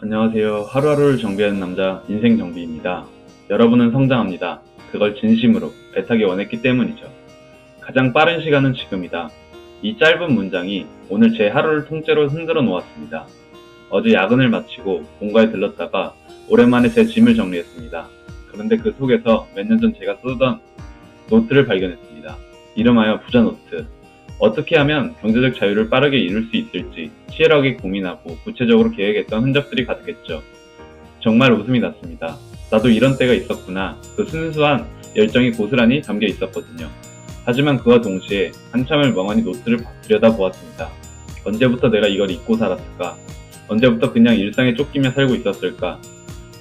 안녕하세요. 하루하루를 정비하는 남자 인생정비입니다. 여러분은 성장합니다. 그걸 진심으로 애타게 원했기 때문이죠. 가장 빠른 시간은 지금이다. 이 짧은 문장이 오늘 제 하루를 통째로 흔들어 놓았습니다. 어제 야근을 마치고 본가에 들렀다가 오랜만에 제 짐을 정리했습니다. 그런데 그 속에서 몇 년 전 제가 쓰던 노트를 발견했습니다. 이름하여 부자 노트. 어떻게 하면 경제적 자유를 빠르게 이룰 수 있을지 치열하게 고민하고 구체적으로 계획했던 흔적들이 가득했죠. 정말 웃음이 났습니다. 나도 이런 때가 있었구나. 그 순수한 열정이 고스란히 담겨 있었거든요. 하지만 그와 동시에 한참을 멍하니 노트를 들여다보았습니다. 언제부터 내가 이걸 잊고 살았을까? 언제부터 그냥 일상에 쫓기며 살고 있었을까?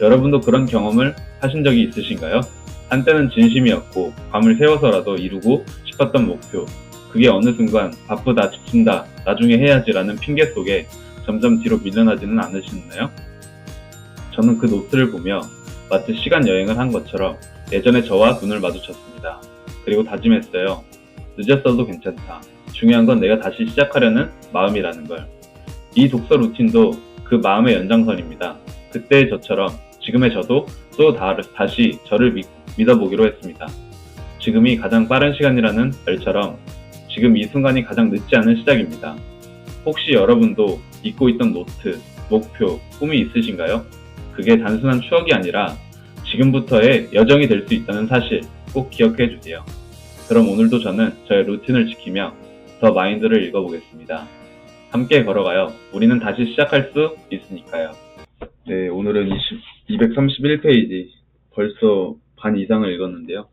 여러분도 그런 경험을 하신 적이 있으신가요? 한때는 진심이었고 밤을 새워서라도 이루고 싶었던 목표. 그게 어느 순간 바쁘다, 지친다, 나중에 해야지라는 핑계 속에 점점 뒤로 밀려나지는 않으시나요? 저는 그 노트를 보며 마치 시간 여행을 한 것처럼 예전의 저와 눈을 마주쳤습니다. 그리고 다짐했어요. 늦었어도 괜찮다. 중요한 건 내가 다시 시작하려는 마음이라는 걸. 이 독서 루틴도 그 마음의 연장선입니다. 그때의 저처럼 지금의 저도 또 다시 저를 믿어보기로 했습니다. 지금이 가장 빠른 시간이라는 말처럼 지금 이 순간이 가장 늦지 않은 시작입니다. 혹시 여러분도 잊고 있던 노트, 목표, 꿈이 있으신가요? 그게 단순한 추억이 아니라 지금부터의 여정이 될 수 있다는 사실 꼭 기억해 주세요. 그럼 오늘도 저는 저의 루틴을 지키며 더 마인드를 읽어보겠습니다. 함께 걸어가요. 우리는 다시 시작할 수 있으니까요. 네, 오늘은 231페이지. 벌써 반 이상을 읽었는데요.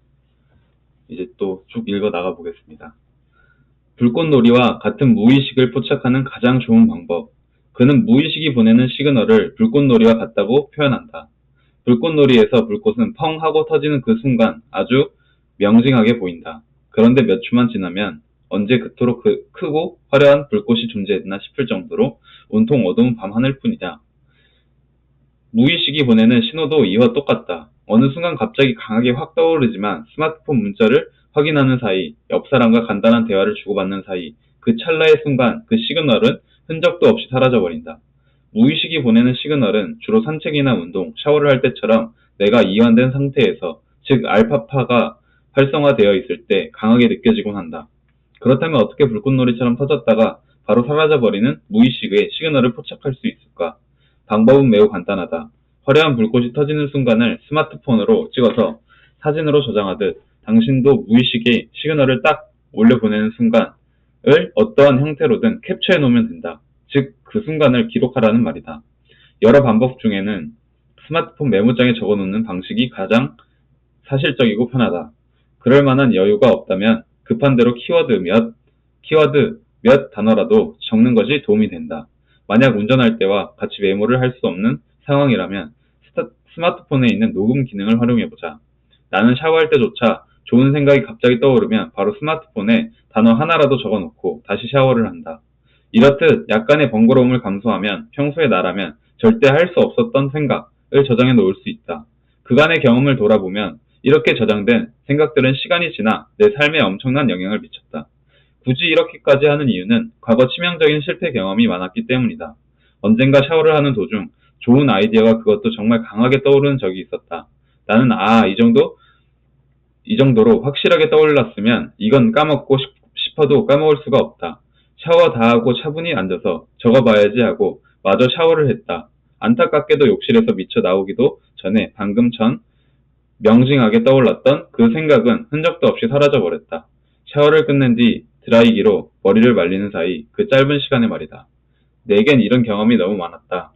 이제 또 쭉 읽어 나가 보겠습니다. 불꽃놀이와 같은 무의식을 포착하는 가장 좋은 방법. 그는 무의식이 보내는 시그널을 불꽃놀이와 같다고 표현한다. 불꽃놀이에서 불꽃은 펑 하고 터지는 그 순간 아주 명징하게 보인다. 그런데 몇 초만 지나면 언제 그토록 크고 화려한 불꽃이 존재했나 싶을 정도로 온통 어두운 밤하늘 뿐이다. 무의식이 보내는 신호도 이와 똑같다. 어느 순간 갑자기 강하게 확 떠오르지만 스마트폰 문자를 확인하는 사이, 옆 사람과 간단한 대화를 주고받는 사이, 그 찰나의 순간 그 시그널은 흔적도 없이 사라져버린다. 무의식이 보내는 시그널은 주로 산책이나 운동, 샤워를 할 때처럼 내가 이완된 상태에서, 즉 알파파가 활성화되어 있을 때 강하게 느껴지곤 한다. 그렇다면 어떻게 불꽃놀이처럼 터졌다가 바로 사라져버리는 무의식의 시그널을 포착할 수 있을까? 방법은 매우 간단하다. 화려한 불꽃이 터지는 순간을 스마트폰으로 찍어서 사진으로 저장하듯 당신도 무의식의 시그널을 딱 올려보내는 순간을 어떠한 형태로든 캡처해 놓으면 된다. 즉, 그 순간을 기록하라는 말이다. 여러 방법 중에는 스마트폰 메모장에 적어놓는 방식이 가장 사실적이고 편하다. 그럴 만한 여유가 없다면 급한 대로 키워드 몇 단어라도 적는 것이 도움이 된다. 만약 운전할 때와 같이 메모를 할 수 없는 상황이라면 스마트폰에 있는 녹음 기능을 활용해보자. 나는 샤워할 때조차 좋은 생각이 갑자기 떠오르면 바로 스마트폰에 단어 하나라도 적어놓고 다시 샤워를 한다. 이렇듯 약간의 번거로움을 감수하면 평소에 나라면 절대 할 수 없었던 생각을 저장해 놓을 수 있다. 그간의 경험을 돌아보면 이렇게 저장된 생각들은 시간이 지나 내 삶에 엄청난 영향을 미쳤다. 굳이 이렇게까지 하는 이유는 과거 치명적인 실패 경험이 많았기 때문이다. 언젠가 샤워를 하는 도중 좋은 아이디어가 그것도 정말 강하게 떠오르는 적이 있었다. 나는 이 정도로 확실하게 떠올랐으면 이건 까먹고 싶어도 까먹을 수가 없다. 샤워 다 하고 차분히 앉아서 적어봐야지 하고 마저 샤워를 했다. 안타깝게도 욕실에서 미쳐 나오기도 전에 방금 전 명징하게 떠올랐던 그 생각은 흔적도 없이 사라져버렸다. 샤워를 끝낸 뒤 드라이기로 머리를 말리는 사이 그 짧은 시간에 말이다. 내겐 이런 경험이 너무 많았다.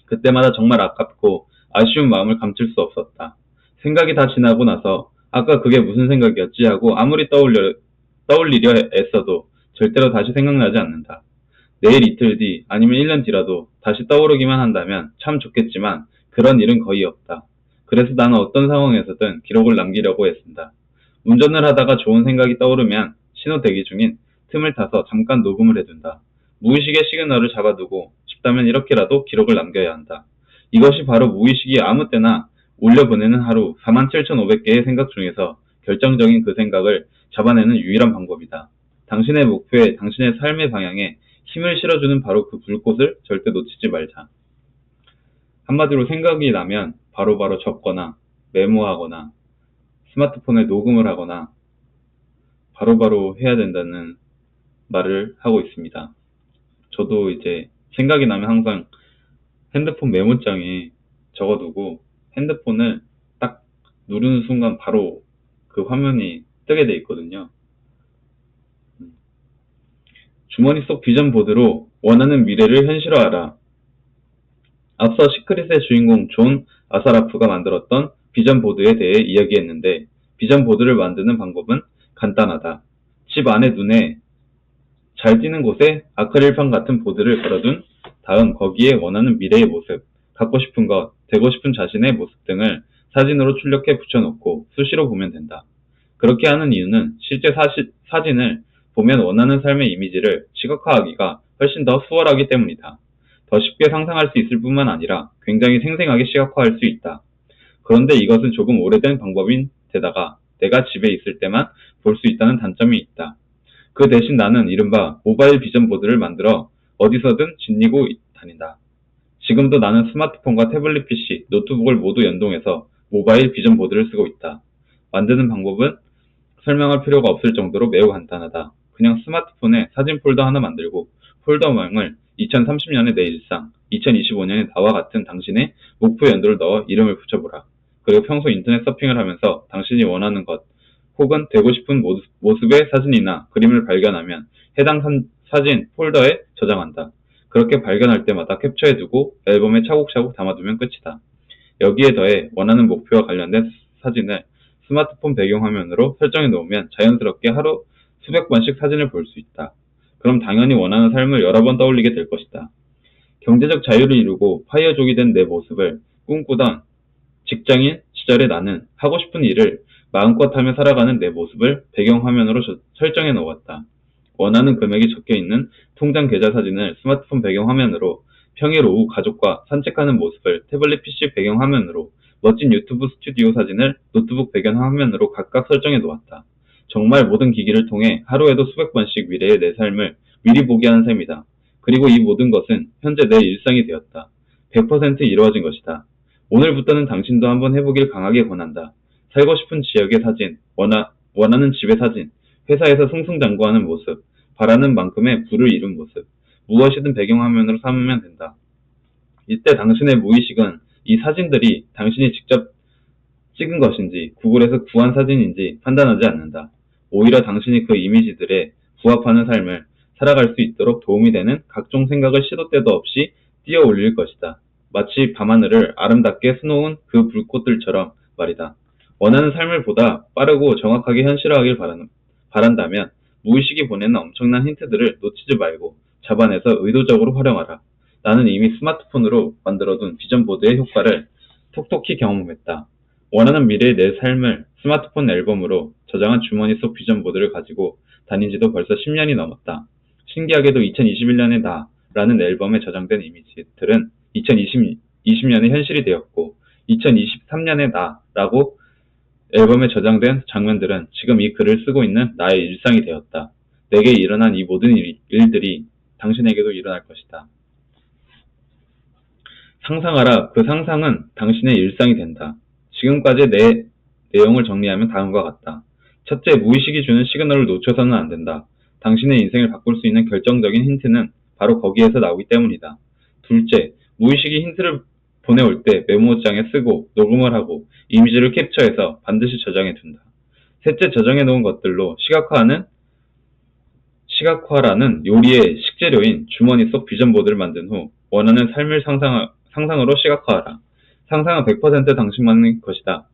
그때마다 정말 아깝고 아쉬운 마음을 감출 수 없었다. 생각이 다 지나고 나서 아까 그게 무슨 생각이었지 하고 아무리 떠올리려 애써도 절대로 다시 생각나지 않는다. 내일 이틀 뒤 아니면 1년 뒤라도 다시 떠오르기만 한다면 참 좋겠지만 그런 일은 거의 없다. 그래서 나는 어떤 상황에서든 기록을 남기려고 애쓴다. 운전을 하다가 좋은 생각이 떠오르면 신호 대기 중인 틈을 타서 잠깐 녹음을 해둔다. 무의식의 시그널을 잡아두고 싶다면 이렇게라도 기록을 남겨야 한다. 이것이 바로 무의식이 아무 때나 올려보내는 하루 47,500개의 생각 중에서 결정적인 그 생각을 잡아내는 유일한 방법이다. 당신의 목표에, 당신의 삶의 방향에 힘을 실어주는 바로 그 불꽃을 절대 놓치지 말자. 한마디로 생각이 나면 바로바로 적거나 메모하거나 스마트폰에 녹음을 하거나 바로바로 해야 된다는 말을 하고 있습니다. 저도 이제 생각이 나면 항상 핸드폰 메모장에 적어두고 핸드폰을 딱 누르는 순간 바로 그 화면이 뜨게 돼 있거든요. 주머니 속 비전 보드로 원하는 미래를 현실화하라. 앞서 시크릿의 주인공 존 아사라프가 만들었던 비전 보드에 대해 이야기했는데, 비전 보드를 만드는 방법은 간단하다. 집 안에 눈에 잘 띄는 곳에 아크릴판 같은 보드를 걸어둔 다음 거기에 원하는 미래의 모습, 갖고 싶은 것, 되고 싶은 자신의 모습 등을 사진으로 출력해 붙여놓고 수시로 보면 된다. 그렇게 하는 이유는 실제 사진을 보면 원하는 삶의 이미지를 시각화하기가 훨씬 더 수월하기 때문이다. 더 쉽게 상상할 수 있을 뿐만 아니라 굉장히 생생하게 시각화할 수 있다. 그런데 이것은 조금 오래된 방법인 데다가 내가 집에 있을 때만 볼 수 있다는 단점이 있다. 그 대신 나는 이른바 모바일 비전 보드를 만들어 어디서든 지니고 다닌다. 지금도 나는 스마트폰과 태블릿 PC, 노트북을 모두 연동해서 모바일 비전 보드를 쓰고 있다. 만드는 방법은 설명할 필요가 없을 정도로 매우 간단하다. 그냥 스마트폰에 사진 폴더 하나 만들고 폴더명을 2030년의 내 일상, 2025년의 나와 같은 당신의 목표 연도를 넣어 이름을 붙여보라. 그리고 평소 인터넷 서핑을 하면서 당신이 원하는 것 혹은 되고 싶은 모습의 사진이나 그림을 발견하면 해당 사진 폴더에 저장한다. 그렇게 발견할 때마다 캡처해두고 앨범에 차곡차곡 담아두면 끝이다. 여기에 더해 원하는 목표와 관련된 사진을 스마트폰 배경화면으로 설정해 놓으면 자연스럽게 하루 수백 번씩 사진을 볼 수 있다. 그럼 당연히 원하는 삶을 여러 번 떠올리게 될 것이다. 경제적 자유를 이루고 파이어족이 된 내 모습을 꿈꾸던 직장인 시절의 나는 하고 싶은 일을 마음껏 하며 살아가는 내 모습을 배경화면으로 설정해 놓았다. 원하는 금액이 적혀 있는 통장 계좌 사진을 스마트폰 배경화면으로, 평일 오후 가족과 산책하는 모습을 태블릿 PC 배경화면으로, 멋진 유튜브 스튜디오 사진을 노트북 배경화면으로 각각 설정해 놓았다. 정말 모든 기기를 통해 하루에도 수백 번씩 미래의 내 삶을 미리 보게 하는 셈이다. 그리고 이 모든 것은 현재 내 일상이 되었다. 100% 이루어진 것이다. 오늘부터는 당신도 한번 해보길 강하게 권한다. 살고 싶은 지역의 사진, 원하는 집의 사진, 회사에서 승승장구하는 모습, 바라는 만큼의 부를 이룬 모습, 무엇이든 배경화면으로 삼으면 된다. 이때 당신의 무의식은 이 사진들이 당신이 직접 찍은 것인지 구글에서 구한 사진인지 판단하지 않는다. 오히려 당신이 그 이미지들에 부합하는 삶을 살아갈 수 있도록 도움이 되는 각종 생각을 시도 때도 없이 띄어 올릴 것이다. 마치 밤하늘을 아름답게 수놓은 그 불꽃들처럼 말이다. 원하는 삶을 보다 빠르고 정확하게 현실화하길 바란다면 무의식이 보내는 엄청난 힌트들을 놓치지 말고 잡아내서 의도적으로 활용하라. 나는 이미 스마트폰으로 만들어둔 비전 보드의 효과를 톡톡히 경험했다. 원하는 미래의 내 삶을 스마트폰 앨범으로 저장한 주머니 속 비전 보드를 가지고 다닌 지도 벌써 10년이 넘었다. 신기하게도 2021년의 나라는 앨범에 저장된 이미지들은 2020년에 현실이 되었고, 2023년의 나라고 앨범에 저장된 장면들은 지금 이 글을 쓰고 있는 나의 일상이 되었다. 내게 일어난 이 모든 일들이 당신에게도 일어날 것이다. 상상하라. 그 상상은 당신의 일상이 된다. 지금까지 내 내용을 정리하면 다음과 같다. 첫째, 무의식이 주는 시그널을 놓쳐서는 안 된다. 당신의 인생을 바꿀 수 있는 결정적인 힌트는 바로 거기에서 나오기 때문이다. 둘째, 무의식이 힌트를 보내올 때 메모장에 쓰고 녹음을 하고 이미지를 캡처해서 반드시 저장해 둔다. 셋째, 저장해 놓은 것들로 시각화라는 요리의 식재료인 주머니 속 비전보드를 만든 후 원하는 삶을 상상으로 시각화하라. 상상은 100% 당신만의 것이다.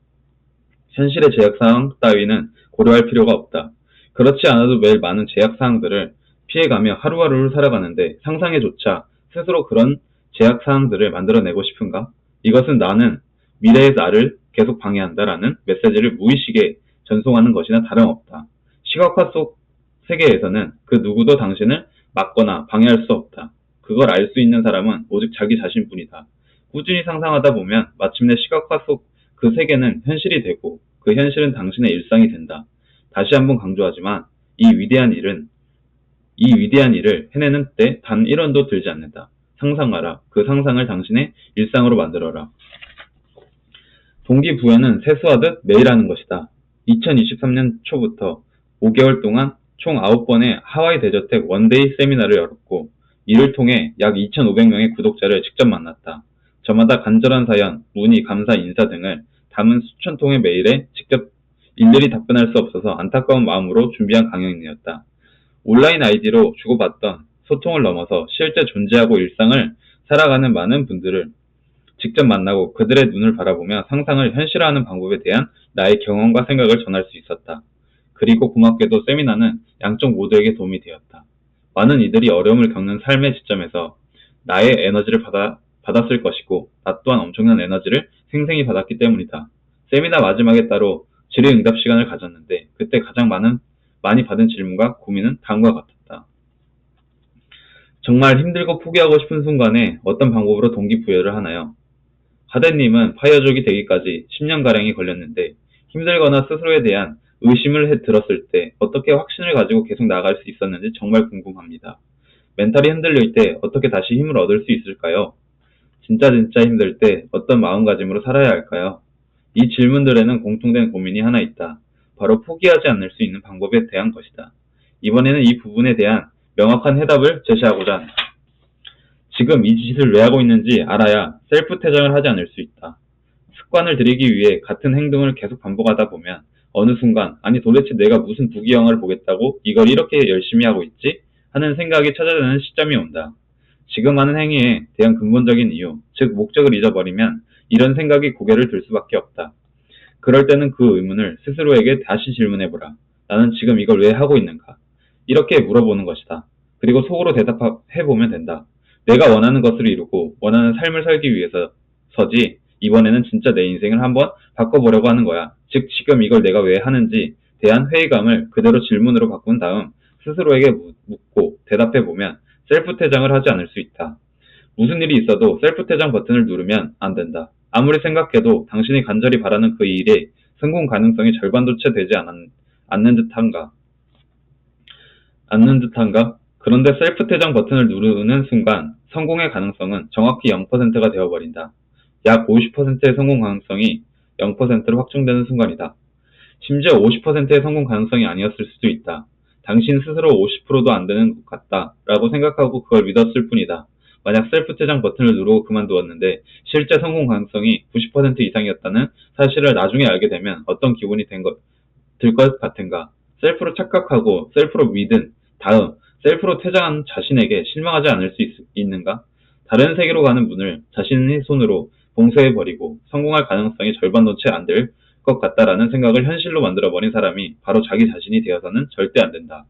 현실의 제약사항 따위는 고려할 필요가 없다. 그렇지 않아도 매일 많은 제약사항들을 피해가며 하루하루를 살아가는데 상상에조차 스스로 그런 제약사항들을 만들어내고 싶은가? 이것은 나는 미래의 나를 계속 방해한다라는 메시지를 무의식에 전송하는 것이나 다름없다. 시각화 속 세계에서는 그 누구도 당신을 막거나 방해할 수 없다. 그걸 알 수 있는 사람은 오직 자기 자신뿐이다. 꾸준히 상상하다 보면 마침내 시각화 속 그 세계는 현실이 되고 그 현실은 당신의 일상이 된다. 다시 한번 강조하지만 이 위대한 일을 해내는 때 단 1원도 들지 않는다. 상상하라. 그 상상을 당신의 일상으로 만들어라. 동기부여는 세수하듯 매일 하는 것이다. 2023년 초부터 5개월 동안 총 9번의 하와이 데저텍 원데이 세미나를 열었고 이를 통해 약 2,500명의 구독자를 직접 만났다. 저마다 간절한 사연, 문의, 감사, 인사 등을 담은 수천 통의 메일에 직접 일일이 답변할 수 없어서 안타까운 마음으로 준비한 강연이었다. 온라인 아이디로 주고받던 소통을 넘어서 실제 존재하고 일상을 살아가는 많은 분들을 직접 만나고 그들의 눈을 바라보며 상상을 현실화하는 방법에 대한 나의 경험과 생각을 전할 수 있었다. 그리고 고맙게도 세미나는 양쪽 모두에게 도움이 되었다. 많은 이들이 어려움을 겪는 삶의 지점에서 나의 에너지를 받았을 것이고 나 또한 엄청난 에너지를 생생히 받았기 때문이다. 세미나 마지막에 따로 질의응답 시간을 가졌는데 그때 가장 많이 받은 질문과 고민은 다음과 같았다. 정말 힘들고 포기하고 싶은 순간에 어떤 방법으로 동기부여를 하나요? 하대님은 파이어족이 되기까지 10년가량이 걸렸는데 힘들거나 스스로에 대한 의심을 들었을 때 어떻게 확신을 가지고 계속 나아갈 수 있었는지 정말 궁금합니다. 멘탈이 흔들릴 때 어떻게 다시 힘을 얻을 수 있을까요? 진짜 힘들 때 어떤 마음가짐으로 살아야 할까요? 이 질문들에는 공통된 고민이 하나 있다. 바로 포기하지 않을 수 있는 방법에 대한 것이다. 이번에는 이 부분에 대한 명확한 해답을 제시하고자 한다. 지금 이 짓을 왜 하고 있는지 알아야 셀프 퇴장을 하지 않을 수 있다. 습관을 들이기 위해 같은 행동을 계속 반복하다 보면 어느 순간 아니 도대체 내가 무슨 부귀영화를 보겠다고 이걸 이렇게 열심히 하고 있지? 하는 생각이 찾아드는 시점이 온다. 지금 하는 행위에 대한 근본적인 이유, 즉 목적을 잊어버리면 이런 생각이 고개를 들 수밖에 없다. 그럴 때는 그 의문을 스스로에게 다시 질문해보라. 나는 지금 이걸 왜 하고 있는가? 이렇게 물어보는 것이다. 그리고 속으로 대답해보면 된다. 내가 원하는 것을 이루고 원하는 삶을 살기 위해서지 이번에는 진짜 내 인생을 한번 바꿔보려고 하는 거야. 즉 지금 이걸 내가 왜 하는지 대한 회의감을 그대로 질문으로 바꾼 다음 스스로에게 묻고 대답해보면 셀프 퇴장을 하지 않을 수 있다. 무슨 일이 있어도 셀프 퇴장 버튼을 누르면 안 된다. 아무리 생각해도 당신이 간절히 바라는 그 일의 성공 가능성이 절반도 채 되지 않는 듯한가? 그런데 셀프 퇴장 버튼을 누르는 순간 성공의 가능성은 정확히 0%가 되어버린다. 약 50%의 성공 가능성이 0%로 확정되는 순간이다. 심지어 50%의 성공 가능성이 아니었을 수도 있다. 당신 스스로 50%도 안 되는 것 같다 라고 생각하고 그걸 믿었을 뿐이다. 만약 셀프 퇴장 버튼을 누르고 그만두었는데 실제 성공 가능성이 90% 이상이었다는 사실을 나중에 알게 되면 어떤 기분이 들 것 같은가? 셀프로 착각하고 셀프로 믿은 다음 셀프로 퇴장한 자신에게 실망하지 않을 수 있는가? 다른 세계로 가는 문을 자신의 손으로 봉쇄해버리고 성공할 가능성이 절반도 채 안 될 것 같다라는 생각을 현실로 만들어버린 사람이 바로 자기 자신이 되어서는 절대 안 된다.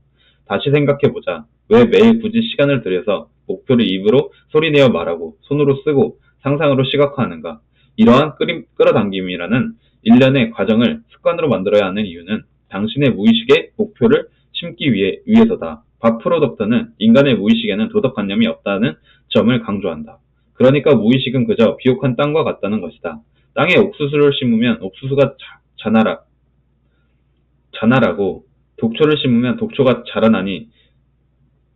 다시 생각해보자. 왜 매일 굳이 시간을 들여서 목표를 입으로 소리내어 말하고 손으로 쓰고 상상으로 시각화하는가? 이러한 끌어당김이라는 일련의 과정을 습관으로 만들어야 하는 이유는 당신의 무의식에 목표를 심기 위해서다. 박 프로덕터는 인간의 무의식에는 도덕관념이 없다는 점을 강조한다. 그러니까 무의식은 그저 비옥한 땅과 같다는 것이다. 땅에 옥수수를 심으면 옥수수가 자라고 독초를 심으면 독초가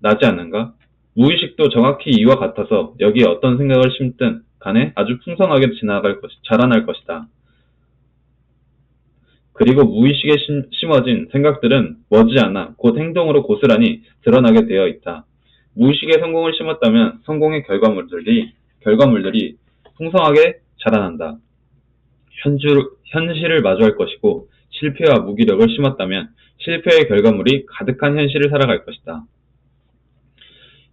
나지 않는가? 무의식도 정확히 이와 같아서 여기에 어떤 생각을 심든 간에 아주 풍성하게 자라날 것이다. 그리고 무의식에 심어진 생각들은 머지않아 곧 행동으로 고스란히 드러나게 되어 있다. 무의식에 성공을 심었다면 성공의 결과물들이 풍성하게 자라난다. 현실을 마주할 것이고 실패와 무기력을 심었다면 실패의 결과물이 가득한 현실을 살아갈 것이다.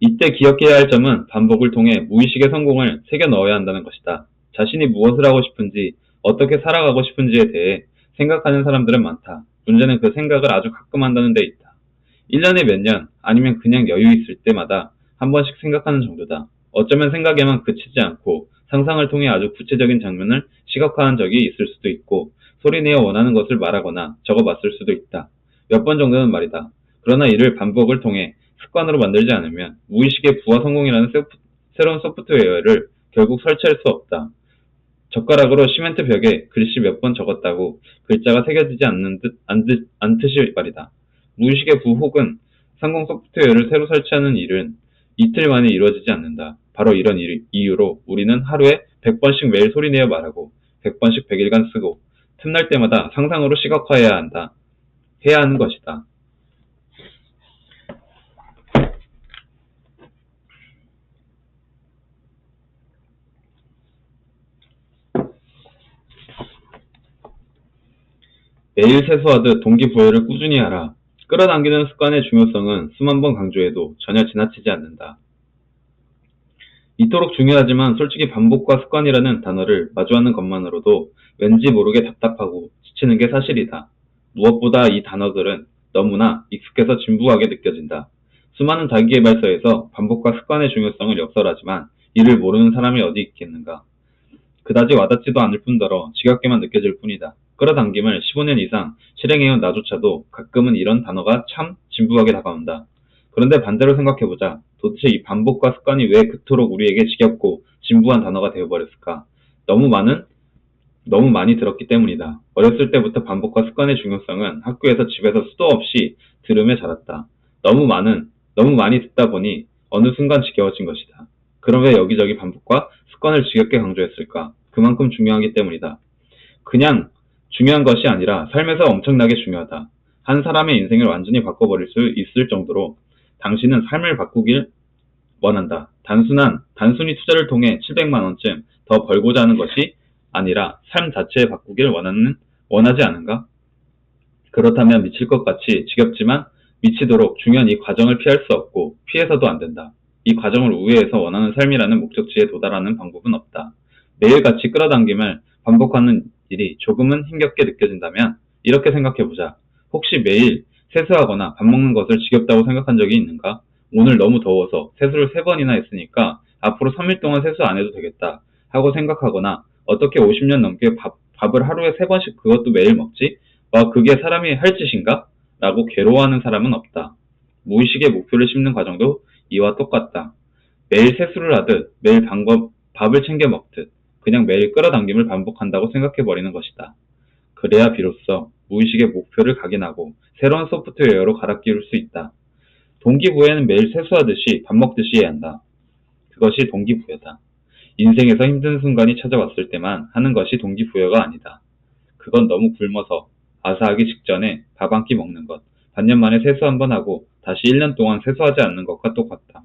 이때 기억해야 할 점은 반복을 통해 무의식의 성공을 새겨 넣어야 한다는 것이다. 자신이 무엇을 하고 싶은지, 어떻게 살아가고 싶은지에 대해 생각하는 사람들은 많다. 문제는 그 생각을 아주 가끔 한다는 데 있다. 1년에 몇 년, 아니면 그냥 여유 있을 때마다 한 번씩 생각하는 정도다. 어쩌면 생각에만 그치지 않고 상상을 통해 아주 구체적인 장면을 시각화한 적이 있을 수도 있고 소리내어 원하는 것을 말하거나 적어봤을 수도 있다. 몇 번 정도는 말이다. 그러나 이를 반복을 통해 습관으로 만들지 않으면 무의식의 부와 성공이라는 새로운 소프트웨어를 결국 설치할 수 없다. 젓가락으로 시멘트 벽에 글씨 몇 번 적었다고 글자가 새겨지지 않듯이 말이다. 무의식의 부 혹은 성공 소프트웨어를 새로 설치하는 일은 이틀 만에 이루어지지 않는다. 바로 이런 이유로 우리는 하루에 100번씩 매일 소리내어 말하고 100번씩 100일간 쓰고 틈날 때마다 상상으로 해야 하는 것이다. 매일 세수하듯 동기부여를 꾸준히 하라. 끌어당기는 습관의 중요성은 수만 번 강조해도 전혀 지나치지 않는다. 이토록 중요하지만 솔직히 반복과 습관이라는 단어를 마주하는 것만으로도 왠지 모르게 답답하고 지치는 게 사실이다. 무엇보다 이 단어들은 너무나 익숙해서 진부하게 느껴진다. 수많은 자기계발서에서 반복과 습관의 중요성을 역설하지만 이를 모르는 사람이 어디 있겠는가. 그다지 와닿지도 않을 뿐더러 지겹게만 느껴질 뿐이다. 끌어당김을 15년 이상 실행해온 나조차도 가끔은 이런 단어가 참 진부하게 다가온다. 그런데 반대로 생각해보자. 도대체 이 반복과 습관이 왜 그토록 우리에게 지겹고 진부한 단어가 되어버렸을까? 너무 많이 들었기 때문이다. 어렸을 때부터 반복과 습관의 중요성은 학교에서 집에서 수도 없이 들으며 자랐다. 너무 많이 듣다 보니 어느 순간 지겨워진 것이다. 그럼 왜 여기저기 반복과 습관을 지겹게 강조했을까? 그만큼 중요하기 때문이다. 그냥 중요한 것이 아니라 삶에서 엄청나게 중요하다. 한 사람의 인생을 완전히 바꿔버릴 수 있을 정도로 당신은 삶을 바꾸길 원한다. 단순히 투자를 통해 700만 원쯤 더 벌고자 하는 것이 아니라 삶 자체에 바꾸길 원하지 않은가? 그렇다면 미칠 것 같이 지겹지만 미치도록 중요한 이 과정을 피할 수 없고 피해서도 안 된다. 이 과정을 우회해서 원하는 삶이라는 목적지에 도달하는 방법은 없다. 매일같이 끌어당김을 반복하는 일이 조금은 힘겹게 느껴진다면 이렇게 생각해보자. 혹시 매일 세수하거나 밥 먹는 것을 지겹다고 생각한 적이 있는가? 오늘 너무 더워서 세수를 3번이나 했으니까 앞으로 3일 동안 세수 안 해도 되겠다 하고 생각하거나 어떻게 50년 넘게 밥을 하루에 3번씩 그것도 매일 먹지? 와, 그게 사람이 할 짓인가? 라고 괴로워하는 사람은 없다. 무의식의 목표를 씹는 과정도 이와 똑같다. 매일 세수를 하듯 매일 밥을 챙겨 먹듯 그냥 매일 끌어당김을 반복한다고 생각해버리는 것이다. 그래야 비로소 무의식의 목표를 각인하고 새로운 소프트웨어로 갈아 끼울 수 있다. 동기부여는 매일 세수하듯이 밥 먹듯이 해야 한다. 그것이 동기부여다. 인생에서 힘든 순간이 찾아왔을 때만 하는 것이 동기부여가 아니다. 그건 너무 굶어서 아사하기 직전에 밥 한 끼 먹는 것, 반년 만에 세수 한번 하고 다시 1년 동안 세수하지 않는 것과 똑같다.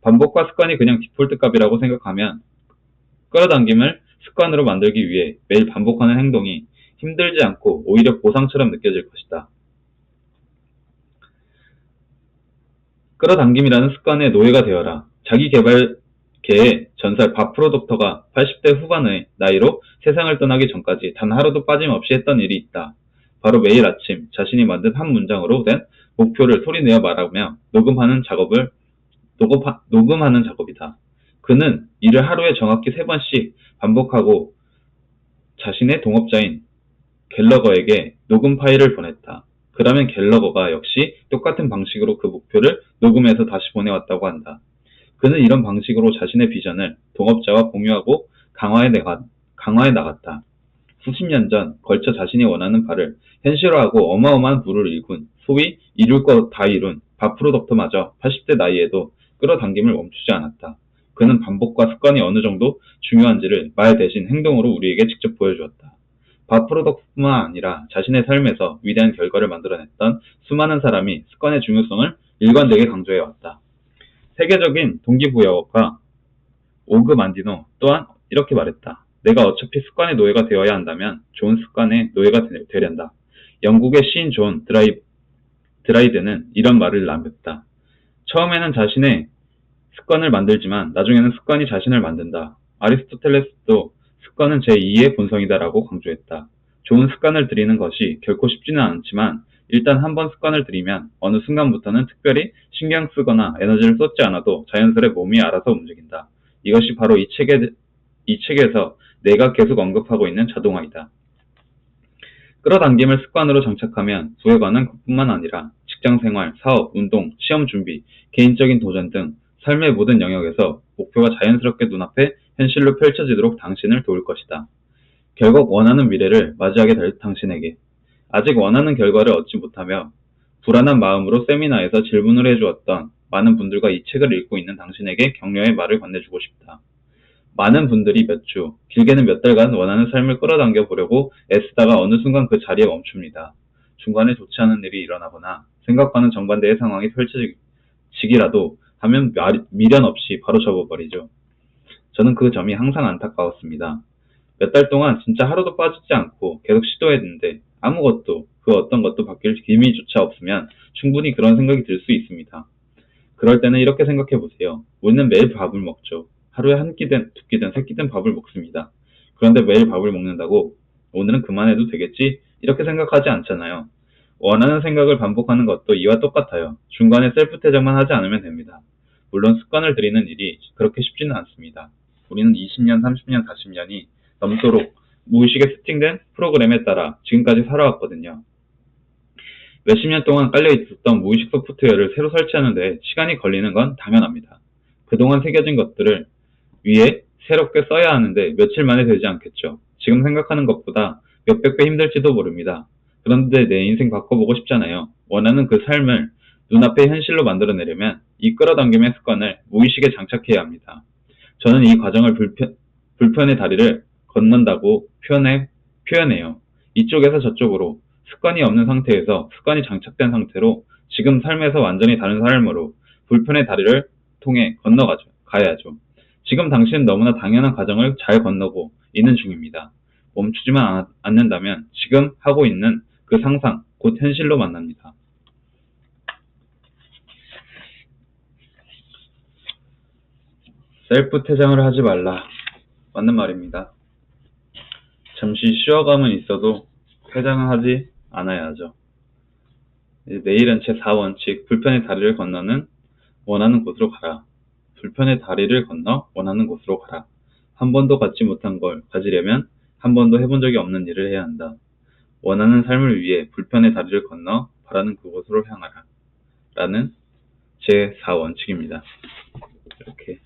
반복과 습관이 그냥 디폴트 값이라고 생각하면 끌어당김을 습관으로 만들기 위해 매일 반복하는 행동이 힘들지 않고 오히려 보상처럼 느껴질 것이다. 끌어당김이라는 습관의 노예가 되어라. 자기계발계의 전설 밥프로덕터가 80대 후반의 나이로 세상을 떠나기 전까지 단 하루도 빠짐없이 했던 일이 있다. 바로 매일 아침 자신이 만든 한 문장으로 된 목표를 소리내어 말하며 녹음하는 작업이다. 그는 이를 하루에 정확히 3번씩 반복하고 자신의 동업자인 갤러거에게 녹음 파일을 보냈다. 그러면 갤러거가 역시 똑같은 방식으로 그 목표를 녹음해서 다시 보내왔다고 한다. 그는 이런 방식으로 자신의 비전을 동업자와 공유하고 강화해 나갔다. 수십 년 전 걸쳐 자신이 원하는 바를 현실화하고 어마어마한 부를 일군, 소위 이룰 것 다 이룬 밥프로덕터마저 80대 나이에도 끌어당김을 멈추지 않았다. 그는 반복과 습관이 어느 정도 중요한지를 말 대신 행동으로 우리에게 직접 보여주었다. 밥프로덕트뿐만 아니라 자신의 삶에서 위대한 결과를 만들어냈던 수많은 사람이 습관의 중요성을 일관되게 강조해왔다. 세계적인 동기부여가 오그 만디노 또한 이렇게 말했다. 내가 어차피 습관의 노예가 되어야 한다면 좋은 습관의 노예가 되련다. 영국의 시인 존 드라이드는 이런 말을 남겼다. 처음에는 자신의 습관을 만들지만 나중에는 습관이 자신을 만든다. 아리스토텔레스도 습관은 제2의 본성이다라고 강조했다. 좋은 습관을 들이는 것이 결코 쉽지는 않지만 일단 한번 습관을 들이면 어느 순간부터는 특별히 신경 쓰거나 에너지를 쏟지 않아도 자연스레 몸이 알아서 움직인다. 이것이 바로 이 책에서 내가 계속 언급하고 있는 자동화이다. 끌어당김을 습관으로 장착하면 부에 관한 것뿐만 아니라 직장생활, 사업, 운동, 시험 준비, 개인적인 도전 등 삶의 모든 영역에서 목표가 자연스럽게 눈앞에 현실로 펼쳐지도록 당신을 도울 것이다. 결국 원하는 미래를 맞이하게 될 당신에게 아직 원하는 결과를 얻지 못하며 불안한 마음으로 세미나에서 질문을 해주었던 많은 분들과 이 책을 읽고 있는 당신에게 격려의 말을 건네주고 싶다. 많은 분들이 몇 주, 길게는 몇 달간 원하는 삶을 끌어당겨 보려고 애쓰다가 어느 순간 그 자리에 멈춥니다. 중간에 좋지 않은 일이 일어나거나 생각과는 정반대의 상황이 펼쳐지기라도 하면 미련 없이 바로 접어버리죠. 저는 그 점이 항상 안타까웠습니다. 몇 달 동안 진짜 하루도 빠지지 않고 계속 시도했는데 아무것도 그 어떤 것도 바뀔 기미조차 없으면 충분히 그런 생각이 들 수 있습니다. 그럴 때는 이렇게 생각해 보세요. 우리는 매일 밥을 먹죠. 하루에 한 끼든 두 끼든 세 끼든 밥을 먹습니다. 그런데 매일 밥을 먹는다고 오늘은 그만해도 되겠지? 이렇게 생각하지 않잖아요. 원하는 생각을 반복하는 것도 이와 똑같아요. 중간에 셀프 퇴장만 하지 않으면 됩니다. 물론 습관을 들이는 일이 그렇게 쉽지는 않습니다. 우리는 20년, 30년, 40년이 넘도록 무의식에 세팅된 프로그램에 따라 지금까지 살아왔거든요. 몇십 년 동안 깔려있었던 무의식 소프트웨어를 새로 설치하는데 시간이 걸리는 건 당연합니다. 그동안 새겨진 것들을 위에 새롭게 써야 하는데 며칠 만에 되지 않겠죠. 지금 생각하는 것보다 몇백 배 힘들지도 모릅니다. 그런데 내 인생 바꿔보고 싶잖아요. 원하는 그 삶을 눈앞에 현실로 만들어내려면 이 끌어당김의 습관을 무의식에 장착해야 합니다. 저는 이 과정을 불편의 다리를 건넌다고 표현해요. 이쪽에서 저쪽으로 습관이 없는 상태에서 습관이 장착된 상태로 지금 삶에서 완전히 다른 삶으로 불편의 다리를 통해 가야죠. 지금 당신은 너무나 당연한 과정을 잘 건너고 있는 중입니다. 멈추지만 않는다면 지금 하고 있는 그 상상, 곧 현실로 만납니다. 셀프 퇴장을 하지 말라. 맞는 말입니다. 잠시 쉬어감은 있어도 퇴장은 하지 않아야 하죠. 내일은 제4원칙, 불편의 다리를 건너는 원하는 곳으로 가라. 불편의 다리를 건너 원하는 곳으로 가라. 한 번도 갖지 못한 걸 가지려면 한 번도 해본 적이 없는 일을 해야 한다. 원하는 삶을 위해 불편의 다리를 건너 바라는 그곳으로 향하라. 라는 제4원칙입니다. 이렇게.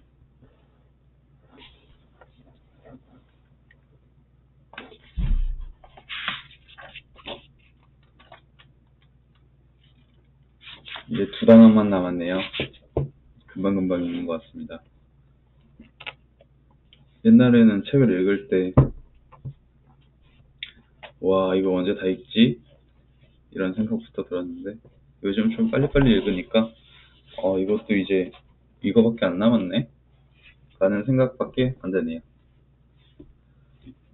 이제 두 단어만 남았네요. 금방금방 읽는 것 같습니다. 옛날에는 책을 읽을 때 와, 이거 언제 다 읽지? 이런 생각부터 들었는데 요즘 좀 빨리빨리 읽으니까 이것도 이제 이거밖에 안 남았네? 라는 생각밖에 안 드네요.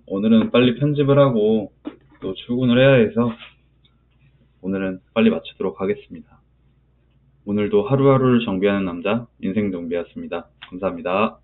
오늘은 빨리 편집을 하고 또 출근을 해야 해서 오늘은 빨리 마치도록 하겠습니다. 오늘도 하루하루를 정비하는 남자 인생정비였습니다. 감사합니다.